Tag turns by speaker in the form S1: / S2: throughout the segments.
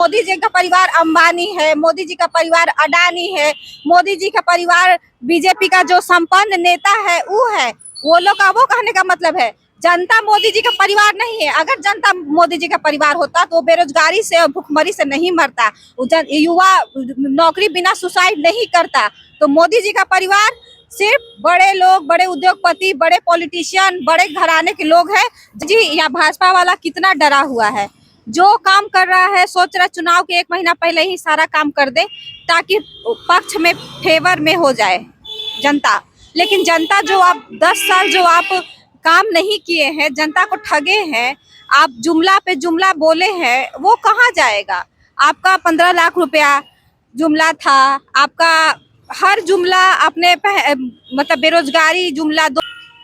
S1: मोदी जी का परिवार अंबानी है, मोदी जी का परिवार अडानी है, मोदी जी का परिवार बीजेपी का जो संपन्न नेता है वो है। वो लोग का वो कहने का मतलब है जनता मोदी जी का परिवार नहीं है। अगर जनता मोदी जी का परिवार होता तो बेरोजगारी से और भुखमरी से नहीं मरता, युवा नौकरी बिना सुसाइड नहीं करता। तो मोदी जी का परिवार सिर्फ बड़े लोग, बड़े उद्योगपति, बड़े पॉलिटिशियन, बड़े घराने के लोग हैं जी। या भाजपा वाला कितना डरा हुआ है, जो काम कर रहा है सोच रहा चुनाव के 1 महीना पहले ही सारा काम कर दे ताकि पक्ष में फेवर में हो जाए जनता। लेकिन जनता जो आप 10 साल जो आप काम नहीं किए हैं, जनता को ठगे हैं, आप जुमला पे जुमला बोले हैं, वो कहाँ जाएगा। आपका 15 लाख रुपया जुमला था, आपका हर जुमला अपने मतलब बेरोजगारी जुमला दो।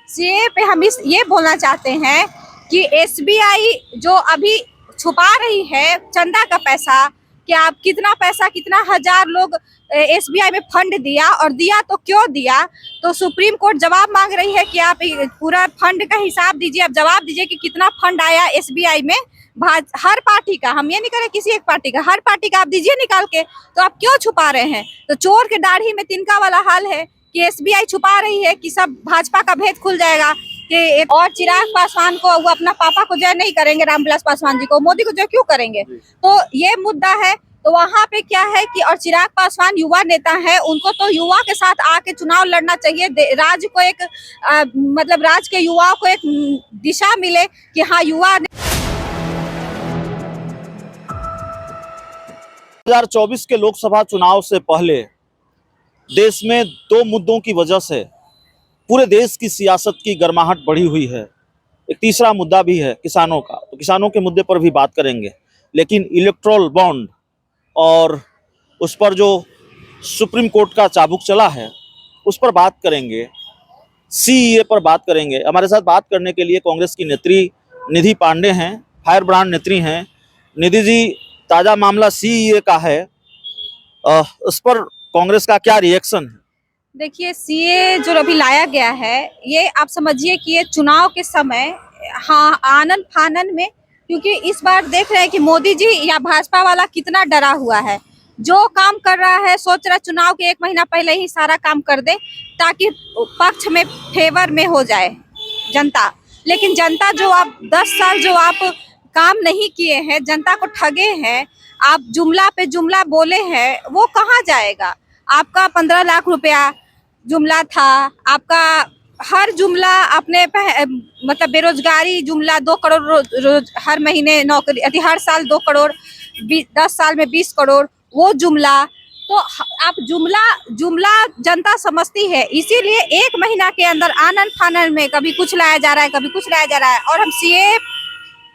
S1: सीए पे हम ये बोलना चाहते हैं कि एसबीआई जो अभी छुपा रही है चंदा का पैसा, कि आप कितना पैसा, कितना हजार लोग एसबीआई में फंड दिया, और दिया तो क्यों दिया। तो सुप्रीम कोर्ट जवाब मांग रही है कि आप पूरा फंड का हिसाब दीजिए, आप जवाब दीजिए कि कितना फंड आया एसबीआई में। हर पार्टी का, हम ये नहीं करें किसी एक पार्टी का, हर पार्टी का आप दीजिए निकाल के। तो आप क्यों छुपा रहे हैं। तो चोर के दाढ़ी में तिनका वाला हाल है कि एसबीआई छुपा रही है कि सब भाजपा का भेद खुल जाएगा कि और चिराग पासवान को, वो अपना पापा को जय नहीं करेंगे, रामविलास पासवान जी को, मोदी को जय क्यों करेंगे। तो ये मुद्दा है। तो वहाँ पे क्या है कि और चिराग पासवान युवा नेता है, उनको तो युवा के साथ आके चुनाव लड़ना चाहिए। राज्य को एक मतलब राज्य के युवाओं को एक दिशा मिले कि हाँ युवा
S2: 2024 के लोकसभा चुनाव से पहले देश में 2 मुद्दों की वजह से पूरे देश की सियासत की गर्माहट बढ़ी हुई है। एक तीसरा मुद्दा भी है किसानों का, तो किसानों के मुद्दे पर भी बात करेंगे। लेकिन इलेक्टोरल बॉन्ड और उस पर जो सुप्रीम कोर्ट का चाबुक चला है उस पर बात करेंगे, सीईए पर बात करेंगे। हमारे साथ बात करने के लिए कांग्रेस की नेत्री निधि पांडे हैं, फायर ब्रांड नेत्री हैं। निधि जी, ताज़ा मामला सीईए का है, उस पर कांग्रेस का क्या रिएक्शन है।
S1: देखिए, सीए जो अभी लाया गया है, ये आप समझिए कि ये चुनाव के समय, हाँ, आनन फानन में, क्योंकि इस बार देख रहे हैं कि मोदी जी या भाजपा वाला कितना डरा हुआ है। जो काम कर रहा है सोच रहा चुनाव के 1 महीना पहले ही सारा काम कर दे ताकि पक्ष में फेवर में हो जाए जनता। लेकिन जनता जो आप 10 साल जो आप काम नहीं किए हैं, जनता को ठगे हैं, आप जुमला पे जुमला बोले हैं, वो कहाँ जाएगा। आपका 15 लाख रुपया जुमला था, आपका हर जुमला अपने मतलब बेरोजगारी जुमला 2 करोड़ रोज हर महीने नौकरी, हर साल 2 करोड़, 10 साल में 20 करोड़, वो जुमला। तो आप जुमला जनता समझती है, इसीलिए 1 महीना के अंदर आनन फानन में कभी कुछ लाया जा रहा है, कभी कुछ लाया जा रहा है। और हम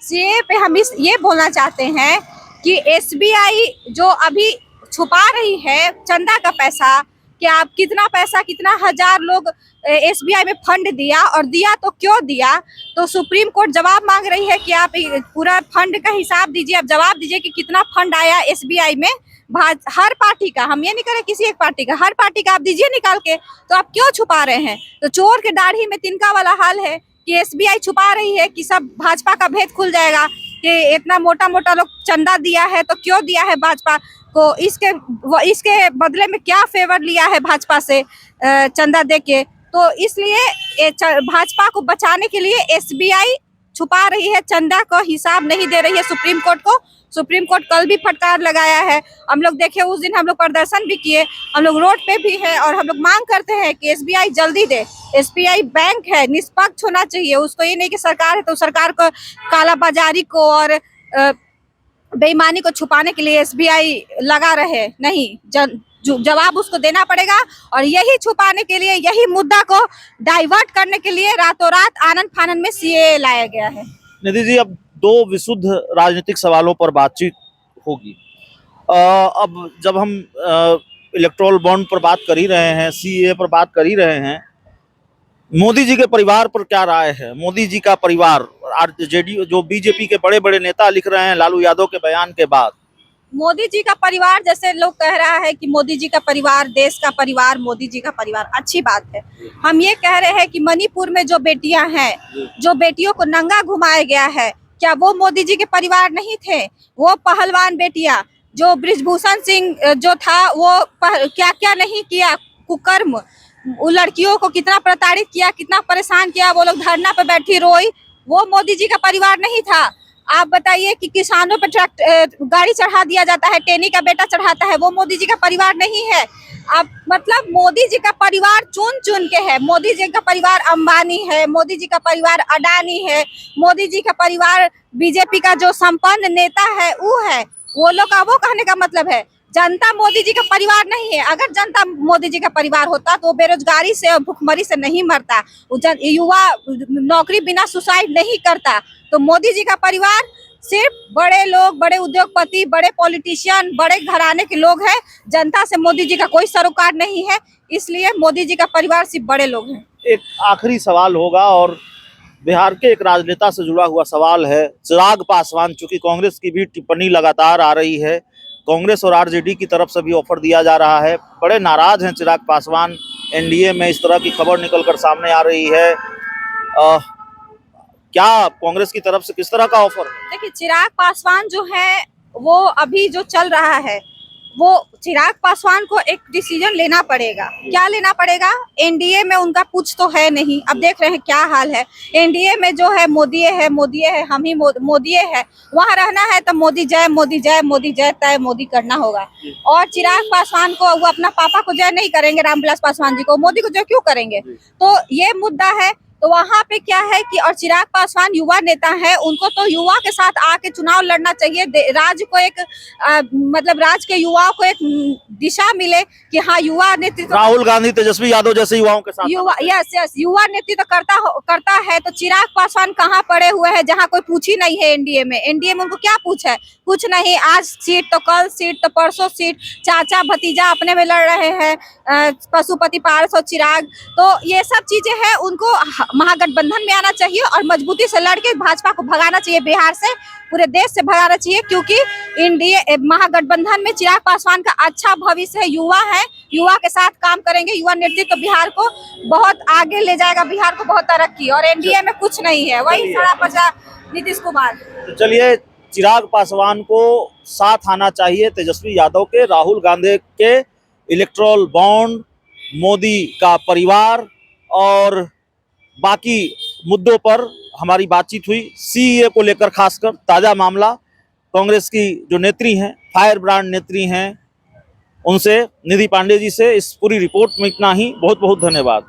S1: सीए पे हम ये बोलना चाहते हैं कि एसबीआई जो अभी छुपा रही है चंदा का पैसा, कि आप कितना पैसा, कितना हजार लोग एसबीआई में फंड दिया, और दिया तो क्यों दिया। तो सुप्रीम कोर्ट जवाब मांग रही है कि आप पूरा फंड का हिसाब दीजिए, आप जवाब दीजिए कि कितना फंड आया एसबीआई में। हर पार्टी का, हम ये नहीं करें किसी एक पार्टी का, हर पार्टी का आप दीजिए निकाल के। तो आप क्यों छुपा रहे हैं। तो चोर के दाढ़ी में तिनका वाला हाल है कि एसबीआई छुपा रही है कि सब भाजपा का भेद खुल जाएगा, कि इतना मोटा मोटा लोग चंदा दिया है तो क्यों दिया है भाजपा को, इसके बदले में क्या फेवर लिया है भाजपा से चंदा दे के। तो इसलिए भाजपा को बचाने के लिए एसबीआई छुपा रही है, चंदा को हिसाब नहीं दे रही है सुप्रीम कोर्ट को। सुप्रीम कोर्ट कल भी फटकार लगाया है, हम लोग देखे, उस दिन हम लोग प्रदर्शन भी किए, हम लोग रोड पे भी है, और हम लोग मांग करते हैं कि एसबीआई जल्दी दे। एसबीआई बैंक है, निष्पक्ष होना चाहिए उसको, ये नहीं कि सरकार है तो सरकार को कालाबाजारी को और बेईमानी को छुपाने के लिए एसबीआई लगा रहे। नहीं, जवाब उसको देना पड़ेगा, और यही छुपाने के लिए, यही मुद्दा को डाइवर्ट करने के लिए रातों रात आनन फानन में सीए लाया गया है।
S2: निधि जी, अब 2 विशुद्ध राजनीतिक सवालों पर बातचीत होगी। अब जब हम इलेक्टोरल बॉन्ड पर बात कर ही रहे हैं, सीए पर बात कर ही रहे हैं, मोदी जी के परिवार पर क्या राय है। मोदी जी का परिवार, जेडीयू जो बीजेपी के बड़े बड़े नेता लिख रहे हैं लालू यादव के बयान के बाद,
S1: मोदी जी का परिवार, जैसे लोग कह रहा है कि मोदी जी का परिवार, देश का परिवार, मोदी जी का परिवार, अच्छी बात है। हम ये कह रहे हैं कि मणिपुर में जो बेटियां हैं, जो बेटियों को नंगा घुमाया गया है, क्या वो मोदी जी के परिवार नहीं थे? वो पहलवान बेटियां, जो बृजभूषण सिंह जो था, वो क्या क्या नहीं किया कुकर्म, वो लड़कियों को कितना प्रताड़ित किया, कितना परेशान किया, वो लोग धरना पे बैठी रोई, वो मोदी जी का परिवार नहीं था। आप बताइए कि किसानों पे गाड़ी चढ़ा दिया जाता है, टेनी का बेटा चढ़ाता है, वो मोदी जी का परिवार नहीं है। आप मतलब मोदी जी का परिवार चुन चुन के है। मोदी जी का परिवार अंबानी है, मोदी जी का परिवार अडानी है, मोदी जी का परिवार बीजेपी का जो संपन्न नेता है वो है। वो लोग का वो कहने का मतलब है जनता मोदी जी का परिवार नहीं है। अगर जनता मोदी जी का परिवार होता तो वो बेरोजगारी से और भुखमरी से नहीं मरता, युवा नौकरी बिना सुसाइड नहीं करता। तो मोदी जी का परिवार सिर्फ बड़े लोग, बड़े उद्योगपति, बड़े पॉलिटिशियन, बड़े घराने के लोग हैं। जनता से मोदी जी का कोई सरोकार नहीं है, इसलिए मोदी जी का परिवार सिर्फ बड़े लोग हैं।
S2: एक आखिरी सवाल होगा और बिहार के एक राजनेता से जुड़ा हुआ सवाल है। चिराग पासवान, चूंकि कांग्रेस की भी टिप्पणी लगातार आ रही है, कांग्रेस और आरजेडी की तरफ से भी ऑफर दिया जा रहा है, बड़े नाराज हैं चिराग पासवान एनडीए में, इस तरह की खबर निकलकर सामने आ रही है। क्या कांग्रेस की तरफ से किस तरह का ऑफर है?
S1: देखिए, चिराग पासवान जो है वो अभी जो चल रहा है, वो चिराग पासवान को एक डिसीजन लेना पड़ेगा। क्या लेना पड़ेगा? एनडीए में उनका कुछ तो है नहीं। अब देख रहे हैं क्या हाल है। एनडीए में जो है मोदी है, मोदी है, हम ही मोदी है। वहाँ रहना है तो मोदी जय, मोदी जय, मोदी जय तय मोदी करना होगा। और चिराग पासवान को, वो अपना पापा को जय नहीं करेंगे, रामविलास पासवान जी को, मोदी को जय क्यों करेंगे? तो ये मुद्दा है। तो वहाँ पे क्या है कि, और चिराग पासवान युवा नेता है, उनको तो युवा के साथ आके चुनाव लड़ना चाहिए। राज्य को एक मतलब राज्य के युवाओं को एक दिशा मिले कि हाँ, युवा नेतृत्व,
S2: राहुल गांधी, तेजस्वी यादव जैसे युवाओं के साथ
S1: युवा नेतृत्व करता है। तो चिराग पासवान कहाँ पड़े हुए हैं जहाँ कोई पूछ ही नहीं है एनडीए में? एनडीए में उनको क्या पूछ है? कुछ नहीं। आज सीट तो कल सीट तो परसों सीट, चाचा भतीजा अपने में लड़ रहे हैं, पशुपति पारस और चिराग। तो ये सब चीजें हैं, उनको महागठबंधन में आना चाहिए और मजबूती से लड़के भाजपा को भगाना चाहिए, बिहार से, पूरे देश से भगाना चाहिए। क्योंकि इंडिया महागठबंधन में चिराग पासवान का अच्छा भविष्य है। युवा है, युवा के साथ काम करेंगे, युवा नेतृत्व तो बिहार को बहुत आगे ले जाएगा, बिहार को बहुत तरक्की। और एनडीए में कुछ नहीं है, वही सड़ा पचा नीतीश कुमार।
S2: तो चलिए, चिराग पासवान को साथ आना चाहिए तेजस्वी यादव के, राहुल गांधी के इलेक्टोरल बॉन्ड, मोदी का परिवार और बाकी मुद्दों पर हमारी बातचीत हुई। सीए को लेकर खासकर ताजा मामला, कांग्रेस की जो नेत्री हैं, फायर ब्रांड नेत्री हैं, उनसे, निधि पांडे जी से इस पूरी रिपोर्ट में इतना ही। बहुत बहुत धन्यवाद।